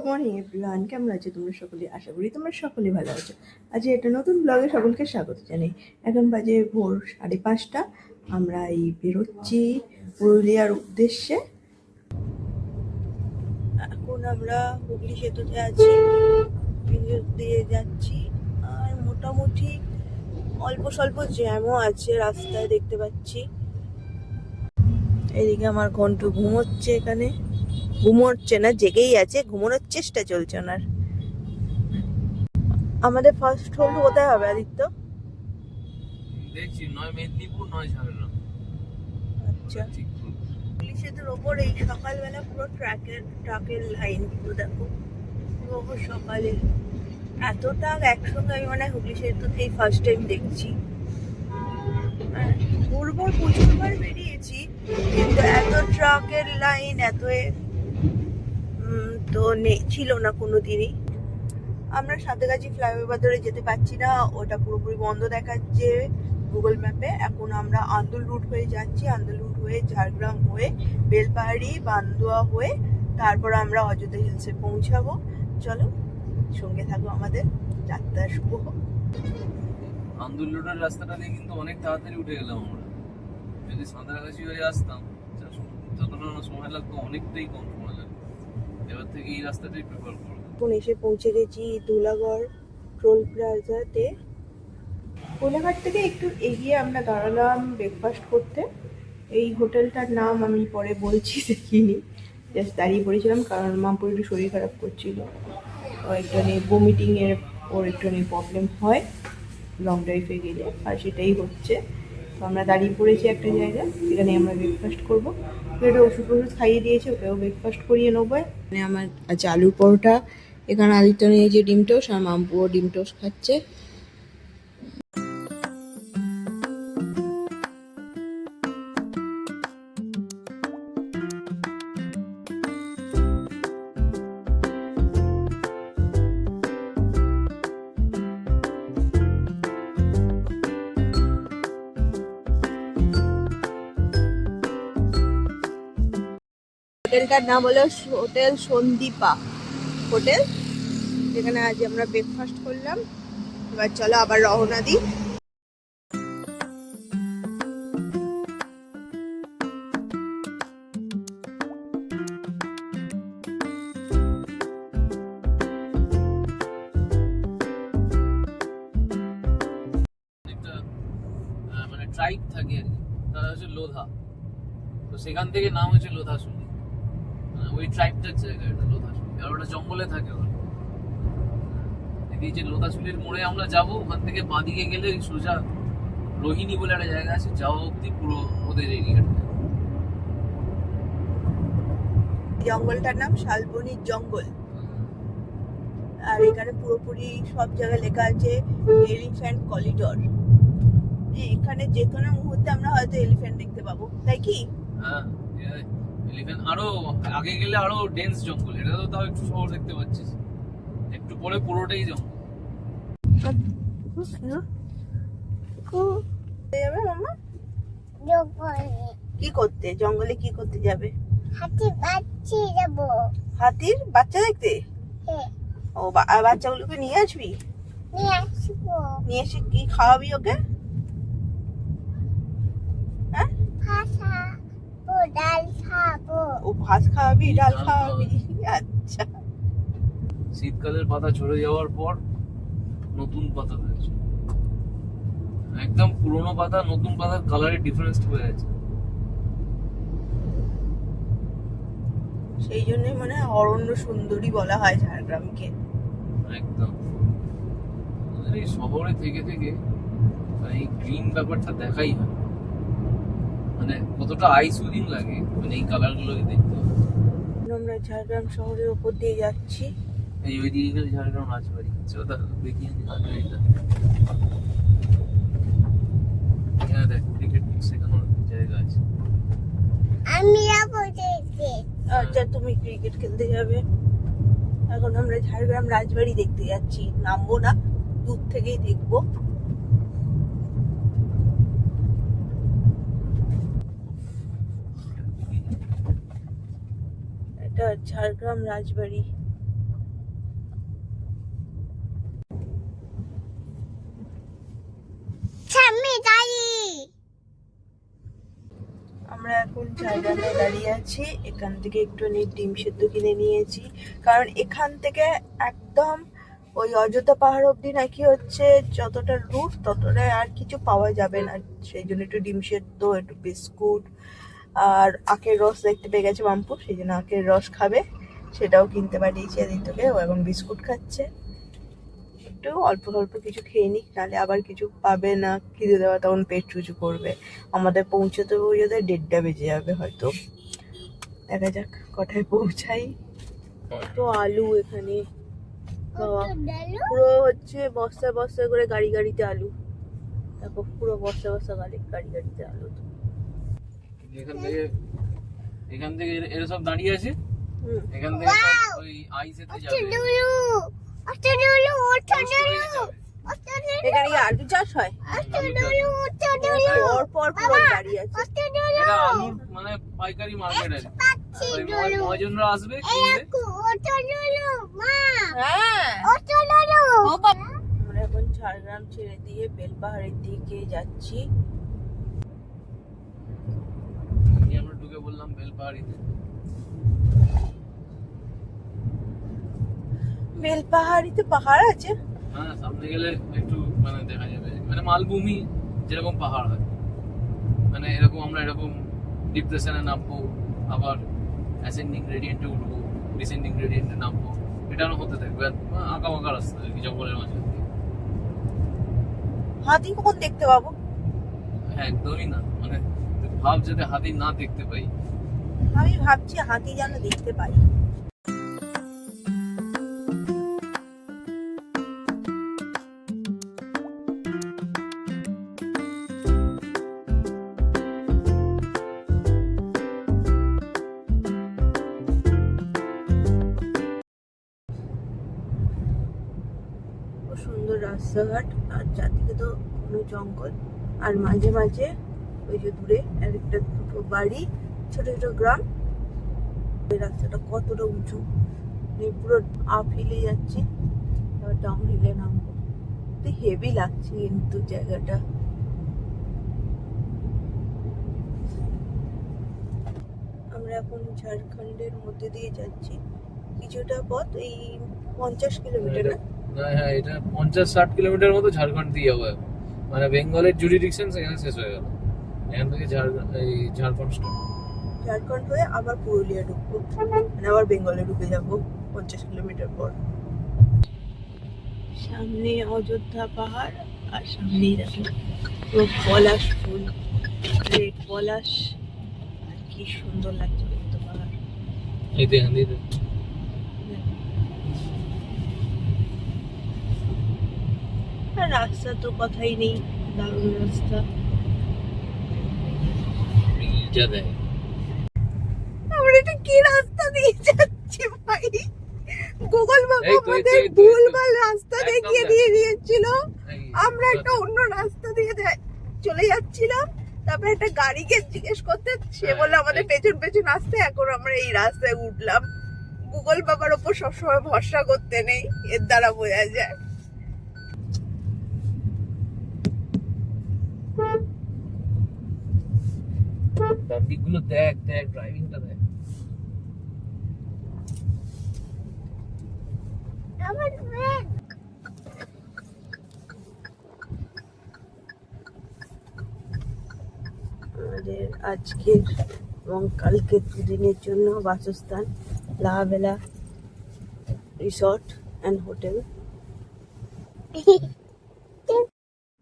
Good morning everyone, কেমন আছো তোমরা সকলে? আশা করি তোমরা সকলে ভালো আছো। আজ একটা নতুন ব্লগে সকলকে স্বাগত জানাই। এখন বাজে ভোর 5:30। আমরা এই বেরোচ্ছি পুরুলিয়ার উদ্দেশ্যে। এখন আমরা হুগলি সেতুতে আছি, বিদ্যুৎ দিয়ে যাচ্ছি। আর মোটামুটি অল্প স্বল্প জ্যামও আছে রাস্তায়, দেখতে পাচ্ছি। এদিকে আমার ঘন্টু ঘুমোচ্ছে, এখানে ঘুমোচ্ছে না, জেগেই আছে, ঘুমানোর চেষ্টা চলছে ওনার। আমাদের ফার্স্ট হোল্ড কোথায় হবে আদিত্য? দেখছি, নয় মেদিনীপুর নয় ঝাড়গ্রাম। আচ্ছা, হুগলি সেতুর ওপর এই সকালবেলা পুরো ট্রাকের লাইন, পুরো দেখো, পুরো সকালে এত ট্রাক একসঙ্গে আমি মানে হুগলি সেতুতেই ফার্স্ট টাইম দেখছি। পূর্বর প্রচুরবার বেরিয়েছি, কিন্তু এত ট্রাকের লাইন এত তো ছিল না কোনোদিনই। আমরা সাঁতরাগাছি ফ্লাইওভার ধরে যেতে পারছি না, ওটা পুরোপুরি বন্ধ দেখাচ্ছে গুগল ম্যাপে। এখন আমরা আন্দুল রুট হয়ে যাচ্ছি, আন্দুল রুট হয়ে ঝাড়গ্রাম হয়ে বেলপাহাড়ি বান্দুয়া হয়ে তারপর আমরা অযোধ্যা হিলসে পৌঁছাবো। চলো সঙ্গে থাকো, আমাদের যাত্রা শুভ হোক। আন্দুল রোডের রাস্তাটা দিয়ে কিন্তু অনেক তাড়াতাড়ি উঠে গেলাম আমরা। যদি সাঁতরাগাছি হয়ে আসতাম যতটা সময় লাগতো অনেকটাই কম সময় লাগতো। এবার থেকে এই রাস্তাটাই প্রেফার করবো। এখন এসে পৌঁছে গেছি ধুলাগড় টোল প্লাজাতে। কোলাঘাট থেকে একটু এগিয়ে আমরা দাঁড়ালাম ব্রেকফাস্ট করতে। এই হোটেলটার নাম আমি পরে বলছি, দেখিনি, জাস্ট দাঁড়িয়ে পড়েছিলাম কারণ মামপুর একটু শরীর খারাপ করছিল। একটুখানি ভমিটিংয়ের ওর একটুখানি প্রবলেম হয় লং ড্রাইভে গেলে, আর সেটাই হচ্ছে। তো আমরা দাঁড়িয়ে পড়েছি একটা জায়গায়, এখানে আমরা ব্রেকফাস্ট করবো। এটা ওষুধ খাইয়ে দিয়েছে, ওকেও ব্রেকফাস্ট করিয়ে নেবো। মানে আমার আছে আলুর পরোটা, এখানে আদিত্য নিয়েছে ডিম টোস্ট, আর মামপুও ডিম টোস্ট খাচ্ছে। হোটেলটার নাম হলো হোটেল সন্দীপা হোটেল, যেখানে আজ আমরা ব্রেকফাস্ট করলাম। এবার চলো আবার রওনা দিই। একটা মানে ট্রাইব থাকে আর কি, তারা হচ্ছে লোধা। তো সেখান থেকে নাম হচ্ছে লোধাশুলি। ওই ট্রাইবটার জায়গা এটা লোধাশুলি, আর ওটা জঙ্গলে থাকে ওরা। এই যে লোধাশুলির মোড়ে আমরা যাবো, ওখান থেকে বাঁদিকে গেলে সোজা রোহিণী বলে একটা জায়গা আছে, যাওয়া অব্দি পুরো ওদের এরিয়াটা। জঙ্গলটার নাম শালবনির জঙ্গল। আর এখানে পুরোপুরি সব জায়গায় লেখা আছে এলিফ্যান্ট করিডোর। এখানে যে কোনো মুহূর্তে আমরা হয়তো এলিফ্যান্ট দেখতে পাবো, তাই কি? হ্যাঁ, এলিফ্যান্ট আরো আগে গেলে আরো ডেন্স জঙ্গল। এটা তো তাও একটু শহর দেখতে পাচ্ছিস, একটু পরে পুরোটাই জঙ্গল। যাবে মামা কি করতে? জঙ্গলে কি করতে যাবে? হাতির বাচ্চা দেখতে? ও, বাচ্চাগুলোকে নিয়ে আসবি? নিয়ে এসে কি খাওয়াবি ওকে? ও ঘাস খাওয়াবি, ডাল খাওয়াবি? আচ্ছা। শীতকালের পাতা ঝরে যাওয়ার পর নতুন পাতা হয়েছে, একদম পুরোনো পাতা নতুন পাতার কালারের ডিফারেন্স হয়ে গেছে। সেই জন্যই মানে অরণ্য সুন্দরী বলা হয় ঝাড়গ্রামকে। একদম এই শহরে থেকে থেকে এই গ্রিন ব্যাপারটা দেখাই হয়, মানে কতটা আইসুদিং লাগে মানে এই কালার গুলোকে দেখতে। আমরা ঝাড়গ্রাম শহরের উপর দিয়ে যাচ্ছি। এই ওই দিকে গেলে ঝাড়গ্রাম রাজবাড়ি, ওটা দেখিয়ে দিই। রাজবাড়িটা এখানে দেখ, ক্রিকেট শেখানোর জায়গা আছে। আচ্ছা, তুমি ক্রিকেট খেলতে যাবে? এখন আমরা ঝাড়গ্রাম রাজবাড়ি দেখতে যাচ্ছি, নামবো না, দূর থেকেই দেখবো। এটা ঝাড়গ্রাম রাজবাড়ি। আমরা এখন ঝাড়গ্রামে দাঁড়িয়ে আছি। এখান থেকে একটুখানি ডিম সেদ্ধ কিনে নিয়েছি, কারণ এখান থেকে একদম ওই অযোধ্যা পাহাড় অব্দি নাকি হচ্ছে যতটা রুট ততটা আর কিছু পাওয়া যাবে না। সেই জন্য একটু ডিম সেদ্ধ, একটু বিস্কুট আর আখের রস দেখতে পেয়ে গেছে বাম্পু, সেই জন্য আখের রস খাবে, সেটাও কিনতে পাঠিয়েছি আদিত্যকে। ও এখন বিস্কুট খাচ্ছে। একটু অল্প অল্প কিছু খেয়ে নিক, নাহলে আবার কিছু পাবে না, খিদে দেওয়া তখন পেট চুচু করবে। আমাদের পৌঁছতে পৌঁছতে 1:30 বেজে যাবে হয়তো। দেখা যাক কটায় পৌঁছাই। তো আলু এখানে বাবা, পুরো হচ্ছে বস্তা বস্তা করে গাড়ি গাড়িতে আলু। দেখো পুরো বস্তা বস্তা গাড়ি গাড়িতে আলু। এখান থেকে এরা সব দাঁড়িয়ে আছে। এখান থেকে সব ওই আইসেতে যাবে। এখানে কি আলু চাষ হয়? পর পর পুরো গাড়ি আছে। এটা আলুর মানে পাইকারি মার্কেট আছে। ওই মহাজনরা আসবে কিনবে। আমরা এখন ঝাড়গ্রাম ছেড়ে দিয়ে বেলপাহাড়ের দিকে যাচ্ছি। আমরা ঢুকে বললাম বেলপাহাড়িতে। বেলপাহাড়িতে পাহাড় আছে? হ্যাঁ, সামনে গেলে একটু মানে দেখা যাবে, মানে মালভূমি যেরকম পাহাড় হয়, মানে এরকম আমরা এরকম ডিপ্রেশনে নামবো, আবার অ্যাসেন্ডিং গ্রেডিয়েন্টে উঠবো, ডিসেন্ডিং গ্রেডিয়েন্টে নামবো, এটাও হতে থাকবে। আঁকা বাঁকা রাস্তা আর কি, জঙ্গলের মাঝে। হাতি কখন দেখতে পাবো? হ্যাঁ, একদমই না, মানে ভাব যাতে হাতি না দেখতে পাই। আমি ভাবছি হাতি যেন দেখতে পাই। সুন্দর রাস্তাঘাট, আর চারদিকে তো কোনো জঙ্গল, আর মাঝে মাঝে ওই যে দূরে আরেকটা দুটো বাড়ি, ছোট ছোট গ্রাম। ওই রাস্তাটা কতটা উঁচু, পুরো আপ হিলে যাচ্ছি, এবার ডাউন হিলে নামবো। হেভি লাগছে কিন্তু জায়গাটা। আমরা এখন ঝাড়খণ্ডের মধ্যে দিয়ে যাচ্ছি, কিছুটা পথ, এই 50 কিলোমিটার না? হ্যাঁ, এটা 50-60 কিলোমিটার মতো ঝাড়খণ্ড দিয়ে যাবো। মানে বেঙ্গলের জুরিডিকশন সেখানে শেষ হয়ে গেল। এখান থেকে ঝাড়খণ্ড স্টার্ট। ঝাড়খণ্ড হয়ে আবার পুরুলিয়া ঢুকবো, মানে আবার বেঙ্গলে ঢুকে যাবো 50 কিলোমিটার পর। সামনে অযোধ্যা পাহাড়, আর সামনেই দেখো পুরো পলাশ ফুল, রেড পলাশ, আর কি সুন্দর লাগছে অযোধ্যা পাহাড়। এই দেখেন, আর রাস্তা তো কথাই নেই, দারুণ রাস্তা। আমরা এটা কি রাস্তা দিয়ে যাচ্ছি ভাই? গুগল ম্যাপ আমাদের ভুলভাল রাস্তা দেখিয়ে দিয়ে দিয়েছিল। আমরা একটা অন্য রাস্তা দিয়ে চলে যাচ্ছিলাম, তারপরে একটা গাড়িকে জিজ্ঞেস করতে, সে বলে আমাদের পেছন পেছন আসতে, এখন আমরা এই রাস্তায় উঠলাম। গুগল ম্যাপের ওপর সবসময় ভরসা করতে নেই, এর দ্বারা বোঝা যায়। দিকগুলো দেখ, ড্রাইভিংটা দেখ। আমাদের আজকের এবং কালকের দুদিনের জন্য বাসস্থান লাভেলা রিসর্ট অ্যান্ড হোটেল।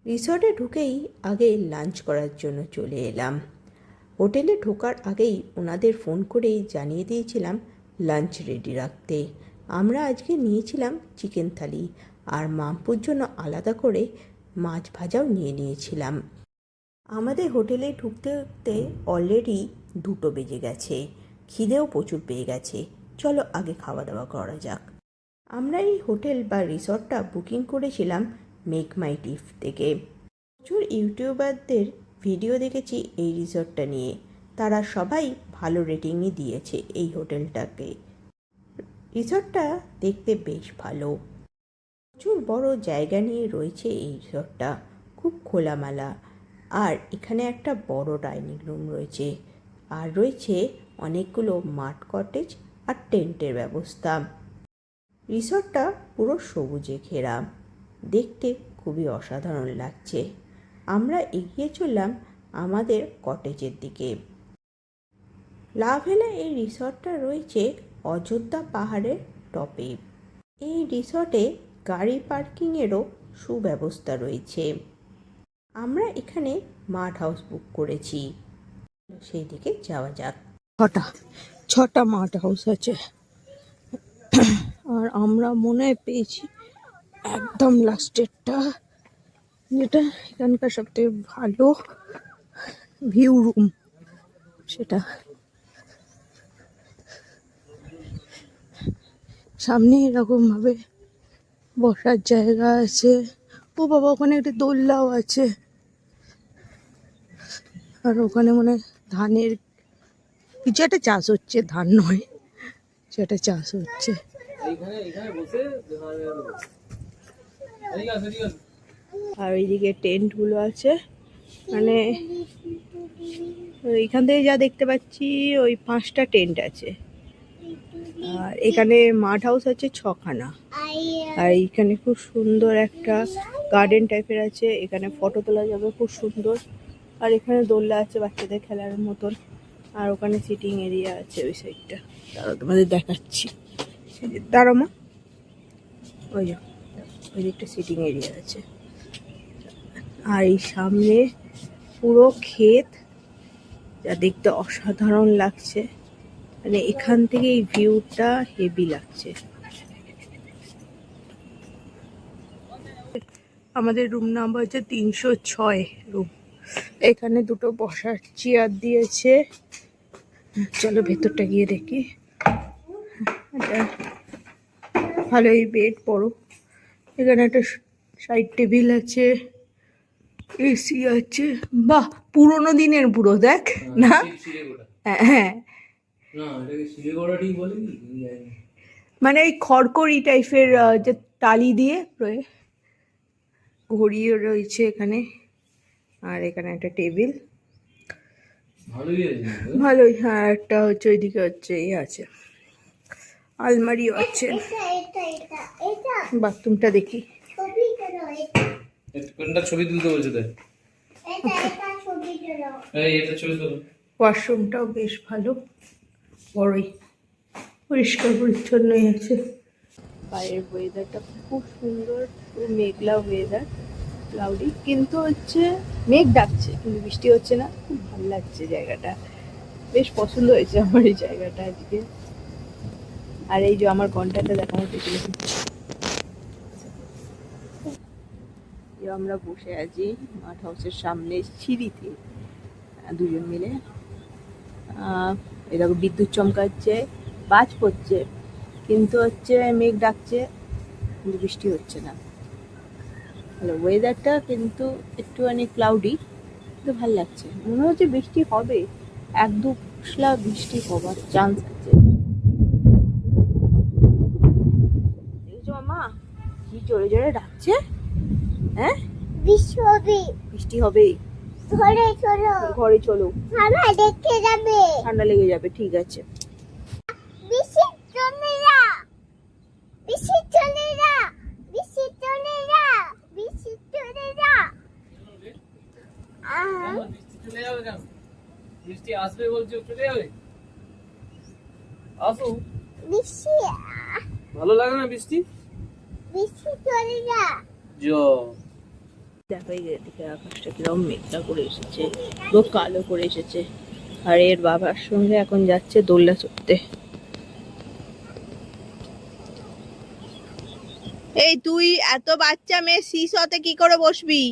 রিসর্টে ঢুকেই আগে লাঞ্চ করার জন্য চলে এলাম। হোটেলে ঢোকার আগেই ওনাদের ফোন করেই জানিয়ে দিয়েছিলাম লাঞ্চ রেডি রাখতে। আমরা আজকে নিয়েছিলাম চিকেন থালি, আর মাম্পুর জন্য আলাদা করে মাছ ভাজাও নিয়েছিলাম। আমাদের হোটেলে ঢুকতে ঢুকতে অলরেডি 2 বেজে গেছে, খিদেও প্রচুর পেয়ে গেছে। চলো আগে খাওয়া দাওয়া করা যাক। আমরা এই হোটেল বা রিসর্টটা বুকিং করেছিলাম মেক মাই ট্রিপ থেকে। প্রচুর ইউটিউবারদের ভিডিও দেখেছি এই রিসর্টটা নিয়ে, তারা সবাই ভালো রেটিংই দিয়েছে এই হোটেলটাকে। রিসর্টটা দেখতে বেশ ভালো, প্রচুর বড় জায়গা নিয়ে রয়েছে এই রিসর্টটা, খুব খোলামেলা। আর এখানে একটা বড় ডাইনিং রুম রয়েছে, আর রয়েছে অনেকগুলো মাঠ কটেজ আর টেন্টের ব্যবস্থা। রিসর্টটা পুরো সবুজে ঘেরা, দেখতে খুবই অসাধারণ লাগছে। আমরা এগিয়ে চললাম আমাদের কটেজের দিকে। লাভেলা এই রিসর্টটা রয়েছে অযোধ্যা পাহাড়ের টপে। এই রিসর্টে গাড়ি পার্কিংয়েরও সুব্যবস্থা রয়েছে। আমরা এখানে মাড হাউস বুক করেছি, সেই দিকে যাওয়া যাক। ছটা মাড হাউস আছে, আর আমরা মনে হয় পেয়েছি একদম লাস্টেরটা, যেটা এখানকার সব থেকে ভালো ভিউ রুম। সেটা সামনে এরকম ভাবে বসার জায়গা আছে। ও বাবা, ওখানে একটা দোলনাও আছে। আর ওখানে মনে হয় ধানের কিছু একটা চাষ হচ্ছে, ধান নয়, সেটা চাষ হচ্ছে। আর এইদিকে টেন্ট গুলো আছে, মানে এইখান থেকে যা দেখতে পাচ্ছি ওই 5টা টেন্ট আছে। আর এখানে মাড হাউস আছে 6খানা। আর এইখানে খুব সুন্দর একটা গার্ডেন টাইপের আছে, এখানে ফটো তোলা যাবে খুব সুন্দর। আর এখানে দোলনা আছে বাচ্চাদের খেলার মতন, আর ওখানে সিটিং এরিয়া আছে ওই সাইডটা। তারা তোমাদের দেখাচ্ছি, দাঁড়ো মা, ওই যে ওই দিকটা সিটিং এরিয়া আছে। আর এই সামনে পুরো ক্ষেত, যা দেখতে অসাধারণ লাগছে। মানে এখান থেকে এই ভিউটা হেভি লাগছে। আমাদের রুম নাম্বার হচ্ছে 306 রুম। এখানে দুটো বসার চেয়ার দিয়েছে। চলো ভেতরটা গিয়ে দেখি। ভালোই বেড বড়। এখানে একটা সাইড টেবিল আছে, এসি আছে। বাহ, পুরোনো দিনের পুরো, দেখ না? হ্যাঁ, মানে ওই খড়খড়ি টাইপের, যে টালি দিয়ে ঘড়িও রয়েছে এখানে। আর এখানে একটা টেবিল, ভালোই। হ্যাঁ, একটা হচ্ছে ওইদিকে হচ্ছে আছে, আলমারিও আছে। বাথরুমটা দেখি। ছবি তুলতে বলছে তাই, ওয়াশরুমটাও বেশ ভালো, বড়ই, পরিষ্কার পরিচ্ছন্নই আছে। বাইরের ওয়েদারটা খুব সুন্দর, খুব মেঘলা ওয়েদার, ক্লাউডি, কিন্তু হচ্ছে মেঘ ডাকছে কিন্তু বৃষ্টি হচ্ছে না। খুব ভালো লাগছে জায়গাটা, বেশ পছন্দ হয়েছে আমার এই জায়গাটা আজকে। আর এই যে আমার ঘন্টাটা দেখো, আমার পেছনে আমরা বসে আছি মাঠ হাউসের সামনে সিঁড়িতে, দুজন মিলে। এরকম বিদ্যুৎ চমকাচ্ছে, বাজ পড়ছে, কিন্তু হচ্ছে মেঘ ডাকছে, কিন্তু বৃষ্টি হচ্ছে না। ভালো ওয়েদারটা, কিন্তু একটুখানি ক্লাউডি, কিন্তু ভালো লাগছে। মনে হচ্ছে বৃষ্টি হবে, 1-2 পশলা বৃষ্টি হবার চান্স আছে। দেখেছো মামা কি জোরে জোরে ডাকছে? হ্যাঁ, বৃষ্টি হবে, বৃষ্টি হবে। ঘরে চলো, ঘরে চলো, ঠান্ডা লেগে যাবে, ঠান্ডা লেগে যাবে। ঠিক আছে, বৃষ্টি চলে যা, বৃষ্টি চলে যা, বৃষ্টি চলে যা, বৃষ্টি চলে যা। বৃষ্টি চলে যাবে কেন? বৃষ্টি আসবে বলছো, চলে যাবে? আসো। বৃষ্টি ভালো লাগে না বৃষ্টি? বৃষ্টি চলে যা। দেখো এদিকে আকাশটা কিরকম মেঘলা করে এসেছে, পুরো কালো করে এসেছে। আর এর বাবার সঙ্গে এখন যাচ্ছে দোলনা চড়তে। এই তুই এত বাচ্চা মেয়ে সিসতে কি করে বসবি?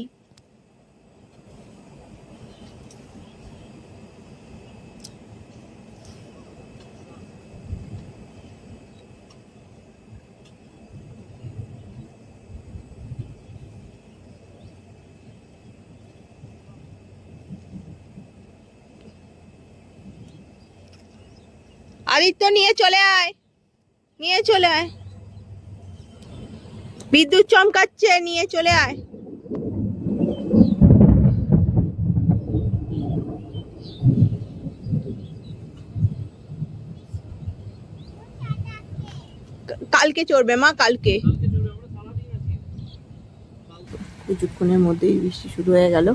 আদিত্য, নিয়ে চলে আয়, নিয়ে চলে আয়, বিদ্যুৎ চমকাচ্ছে, নিয়ে চলে আয়। কালকে চড়বে মা, কালকে। কালকে চলবে, আমরা সারাদিন আছি। কিছুক্ষণের মধ্যেই বৃষ্টি শুরু হয়ে গেল।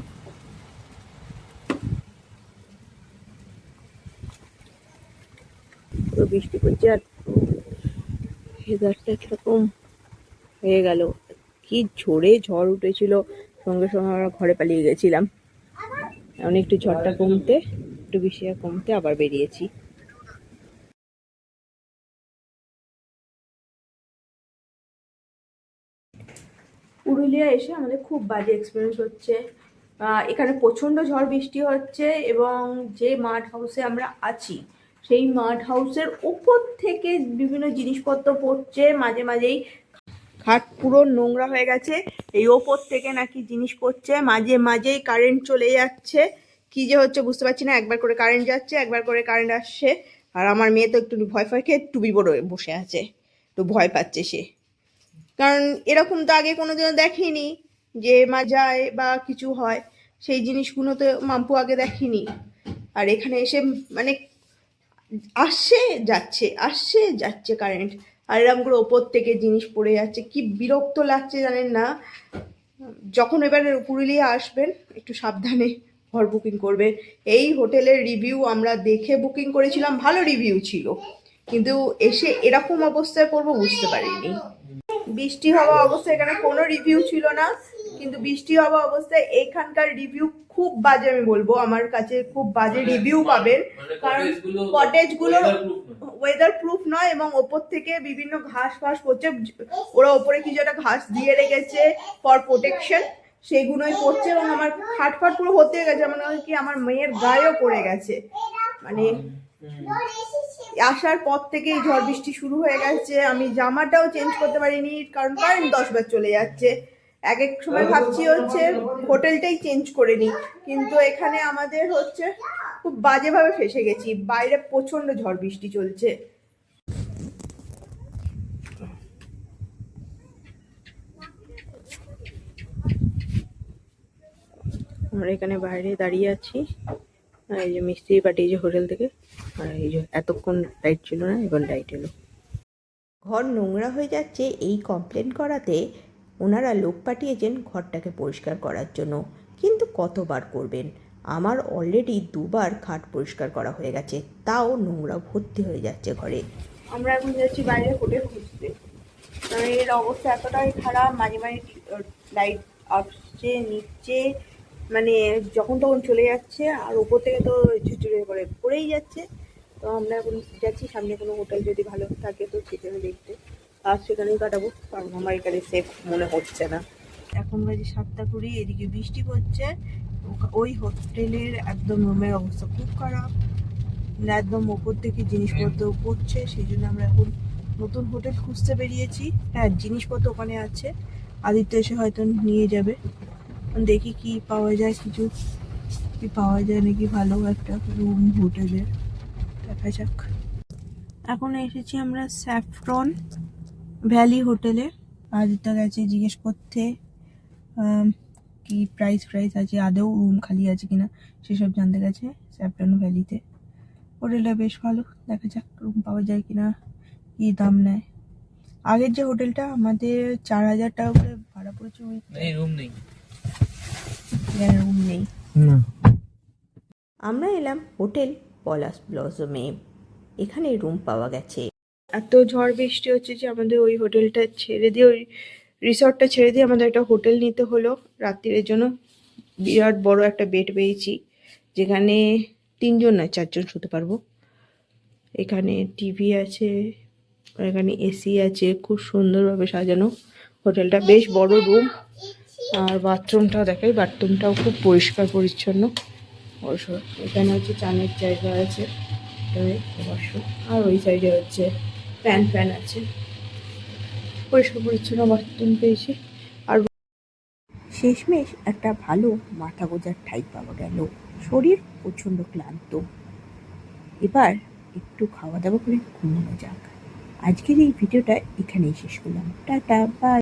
পুরো বৃষ্টি পড়ছে আর ওয়েদারটা কিরকম হয়ে গেল। কি ঝড়ে ঝড় উঠেছিল, সঙ্গে সঙ্গে আমরা ঘরে পালিয়ে গেছিলাম। এখন একটু ঝড়টা কমতে, একটু বৃষ্টিটা কমতে আবার বেরিয়েছি। পুরুলিয়া এসে আমাদের খুব বাজে এক্সপিরিয়েন্স হচ্ছে। এখানে প্রচণ্ড ঝড় বৃষ্টি হচ্ছে এবং যে মাড হাউসে আমরা আছি সেই মাড হাউসের উপর থেকে বিভিন্ন জিনিসপত্র পড়ছে, মাঝে মাঝেই খাট পুরো নোংরা হয়ে গেছে। এই ওপর থেকে নাকি জিনিস পড়ছে, মাঝে মাঝেই কারেন্ট চলে যাচ্ছে। কি যে হচ্ছে বুঝতে পারছি না, একবার করে কারেন্ট যাচ্ছে, একবার করে কারেন্ট আসছে। আর আমার মেয়ে তো একটু ভয় ভয় খেয়ে টুপি পরে বসে আছে, একটু ভয় পাচ্ছে সে। কারণ এরকম তো আগে কোনোদিনও দেখিনি যে মা যায় বা কিছু হয়, সেই জিনিসগুলো তো মাম্পু আগে দেখিনি। আর এখানে এসে মানে আসছে যাচ্ছে কারেন্ট, আর এরকম করে ওপর থেকে জিনিস পড়ে যাচ্ছে। কি বিরক্ত লাগছে জানেন না। যখন এবার পুরুলিয়া আসবেন একটু সাবধানে ঘর বুকিং করবেন। এই হোটেলের রিভিউ আমরা দেখে বুকিং করেছিলাম, ভালো রিভিউ ছিল, কিন্তু এসে এরকম অবস্থায় করবো বুঝতে পারিনি। বৃষ্টি হওয়া অবস্থায় এখানে কোনো রিভিউ ছিল না, কিন্তু বৃষ্টি হওয়া অবস্থায় এখানকার রিভিউ খুব বাজে। আমি বলবো আমার কাছে খুব বাজে রিভিউ পাবেন, কারণ কটেজগুলো ওয়েদার প্রুফ নয় এবং ওপর থেকে বিভিন্ন ঘাস ফাস পড়ছে। ওরা ওপরে কিছু একটা ঘাস দিয়ে রেখেছে ফর প্রোটেকশন, সেগুলোই পড়ছে এবং আমার খাট ফাট পুরো হতে গেছে। মানে কি আমার মেয়ের গায়েও পড়ে গেছে। মানে আসার পর থেকেই ঝড় বৃষ্টি শুরু হয়ে গেছে। আমি জামাটাও চেঞ্জ করতে পারিনি, কারণ কারেন্ট 10 বার চলে যাচ্ছে। এক এক সময় ভাবছি হচ্ছে হোটেলটাই চেঞ্জ করে নিই, কিন্তু এখানে আমাদের হচ্ছে খুব বাজেভাবে ফেসে গেছি। বাইরে প্রচন্ড ঝড় বৃষ্টি চলছে। আমরা এখানে বাইরে দাঁড়িয়ে আছি, আর এই যে মিস্ত্রি পাঠিয়েছে হোটেল থেকে, আর এই যে এতক্ষণ লাইট ছিল না, এবার লাইট এলো। ঘর নোংরা হয়ে যাচ্ছে এই কমপ্লেন করাতে ওনারা লোক পাঠিয়েছেন ঘরটাকে পরিষ্কার করার জন্য, কিন্তু কতবার করবেন? আমার অলরেডি 2বার খাট পরিষ্কার করা হয়ে গেছে, তাও নোংরা ভর্তি হয়ে যাচ্ছে ঘরে। আমরা এখন যাচ্ছি বাইরে হোটেল খুঁজতে, কারণ এর অবস্থা এতটাই খারাপ। মাঝে মাঝে লাইট আসছে নিচে, মানে যখন তখন চলে যাচ্ছে, আর ওপর থেকে তো ঝুরঝুরে করে পড়েই যাচ্ছে। তো আমরা এখন যাচ্ছি সামনে কোনো হোটেল যদি ভালো থাকে তো সেখানে দেখতে, আর সেখানেই কাটাবো, কারণ আমার এখানে সেফ মনে হচ্ছে না। এখন বাজে 7:20, এদিকে বৃষ্টি পড়ছে। ওই হোটেলের একদম রুমের অবস্থা খুব খারাপ, একদম ওপর থেকে জিনিসপত্র পড়ছে। সেই জন্য আমরা এখন নতুন হোটেল খুঁজতে বেরিয়েছি। হ্যাঁ, জিনিসপত্র ওখানে আছে, আদিত্য এসে হয়তো নিয়ে যাবে। দেখি কি পাওয়া যায়, কিছু কি পাওয়া যায় নাকি ভালো একটা রুম হোটেলের, দেখা যাক। এখন এসেছি আমরা স্যাফরন ভ্যালি হোটেলে। আদিত্য গেছে জিজ্ঞেস করতে কি প্রাইস আছে, আদৌ রুম খালি আছে কিনা সেসব জানতে গেছে স্যাফরন ভ্যালিতে। হোটেলটা বেশ ভালো, দেখা যাক রুম পাওয়া যায় কিনা, কি দাম নেয়। আগের যে হোটেলটা আমাদের 4,000 টাকা করে ভাড়া পড়েছে, রুম নেই, রুম নেই। আমরা এলাম হোটেল পলাশ ব্লসমে, এখানে রুম পাওয়া গেছে। এত ঝড় বৃষ্টি হচ্ছে যে আমাদের ওই হোটেলটা ছেড়ে দিয়ে, ওই রিসর্টটা ছেড়ে দিয়ে আমাদের একটা হোটেল নিতে হলো রাত্রির জন্য। বিরাট বড় একটা বেড পেয়েছি, যেখানে 3 জন না 4 জন শুতে পারবো। এখানে টিভি আছে, এখানে এসি আছে, খুব সুন্দরভাবে সাজানো। হোটেলটা বেশ বড় রুম, আর বাথরুমটাও দেখাই, বাথরুমটাও খুব পরিষ্কার পরিচ্ছন্ন। অবশ্য এখানে হচ্ছে চানের জায়গা আছে, অবশ্য। আর ওই সাইডে হচ্ছে ফ্যান আছে, পরিষ্কার পরিচ্ছন্ন বাথরুম পেয়েছি। আর শেষমেশ একটা ভালো মাথা গোজার ঠাই পাওয়া গেল। শরীর প্রচণ্ড ক্লান্ত, এবার একটু খাওয়া দাওয়া করে ঘুমানো যাক। আজকের এই ভিডিওটা এখানেই শেষ করলাম। Tata, by.